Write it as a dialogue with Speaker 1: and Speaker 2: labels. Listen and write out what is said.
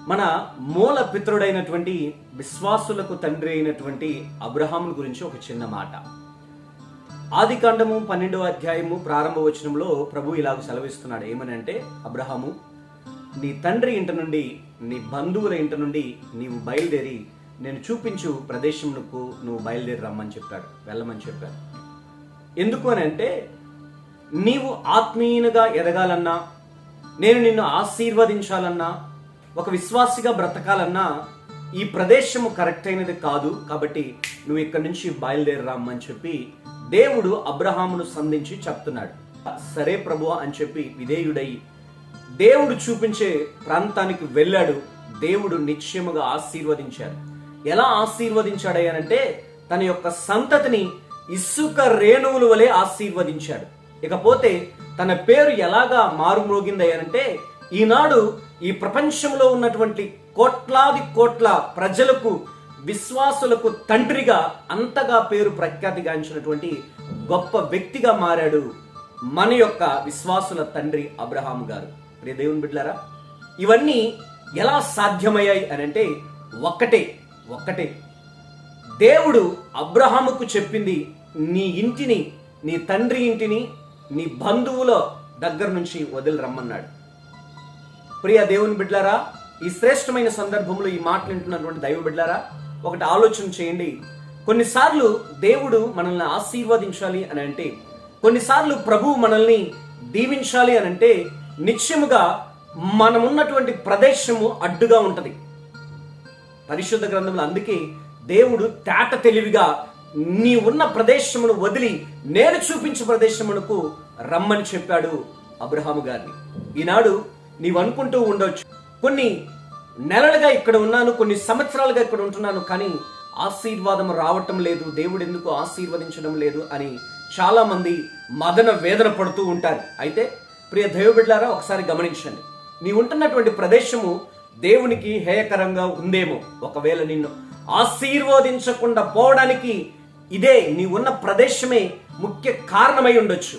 Speaker 1: మన మూల పితరుడైనటువంటి విశ్వాసులకు తండ్రి అయినటువంటి అబ్రహాము గురించి ఒక చిన్న మాట. ఆదికాండము 12వ అధ్యాయము ప్రారంభ వచనంలో ప్రభు ఇలాగ సెలవిస్తున్నాడు. ఏమనంటే, అబ్రహాము, నీ తండ్రి ఇంట నుండి, నీ బంధువుల ఇంట నుండి నీవు బయలుదేరి నేను చూపించు ప్రదేశంకు నువ్వు బయలుదేరి రమ్మని చెప్పాడు, వెళ్ళమని చెప్పాడు. ఎందుకు అని అంటే, నీవు ఆత్మీయునిగా ఎదగాలన్నా, నేను నిన్ను ఆశీర్వదించాలన్నా, ఒక విశ్వాసిగా బ్రతకాలన్నా ఈ ప్రదేశము కరెక్ట్ అయినది కాదు, కాబట్టి నువ్వు ఇక్కడి నుంచి బయలుదేరి రమ్మని చెప్పి దేవుడు అబ్రహామును సంధించి చెప్తున్నాడు. సరే ప్రభువా అని చెప్పి విధేయుడై దేవుడు చూపించే ప్రాంతానికి వెళ్ళాడు. దేవుడు నిశ్చయముగా ఆశీర్వదించాడు. ఎలా ఆశీర్వదించాడయ్యానంటే, తన యొక్క సంతతిని ఇసుక రేణువుల వలె ఆశీర్వదించాడు. ఇకపోతే తన పేరు ఎలాగా మారుమ్రోగిందయ్యానంటే, ఈనాడు ఈ ప్రపంచంలో ఉన్నటువంటి కోట్లాది కోట్ల ప్రజలకు, విశ్వాసులకు తండ్రిగా అంతగా పేరు ప్రఖ్యాతిగాంచినటువంటి గొప్ప వ్యక్తిగా మారాడు మన యొక్క విశ్వాసుల తండ్రి అబ్రహాము గారు. ప్రియ దేవుని బిడ్డలారా, ఇవన్నీ ఎలా సాధ్యమయ్యాయి అని అంటే, ఒక్కటే దేవుడు అబ్రహాముకు చెప్పింది, నీ ఇంటిని, నీ తండ్రి ఇంటిని, నీ బంధువుల దగ్గర నుంచి వదిలి రమ్మన్నాడు. ప్రియ దేవుని బిడ్డలారా, ఈ శ్రేష్టమైన సందర్భంలో ఈ మాటలు వింటున్నటువంటి దైవ బిడ్డలారా, ఒకటి ఆలోచన చేయండి. కొన్నిసార్లు దేవుడు మనల్ని ఆశీర్వదించాలి అని అంటే, కొన్నిసార్లు ప్రభువు మనల్ని దీవించాలి అని అంటే, నిశ్చయముగా మనమున్నటువంటి ప్రదేశము అడ్డుగా ఉంటది. పరిశుద్ధ గ్రంథంలో అందుకే దేవుడు తేట తెలివిగా నీ ఉన్న ప్రదేశమును వదిలి నేను చూపించే ప్రదేశమునకు రమ్మని చెప్పాడు అబ్రహాము గారిని. ఈనాడు నీవు అనుకుంటూ ఉండొచ్చు, కొన్ని నెలలుగా ఇక్కడ ఉన్నాను, కొన్ని సంవత్సరాలుగా ఇక్కడ ఉంటున్నాను, కానీ ఆశీర్వాదం రావటం లేదు, దేవుడు ఎందుకు ఆశీర్వదించడం లేదు అని చాలా మంది మదన వేదన పడుతూ ఉంటారు. అయితే ప్రియ దైవ బిడ్డలారా, ఒకసారి గమనించండి. నీ ఉంటున్నటువంటి ప్రదేశము దేవునికి హేయకరంగా ఉందేమో. ఒకవేళ నిన్ను ఆశీర్వదించకుండా పోవడానికి ఇదే నీ ఉన్న ప్రదేశమే ముఖ్య కారణమై ఉండొచ్చు.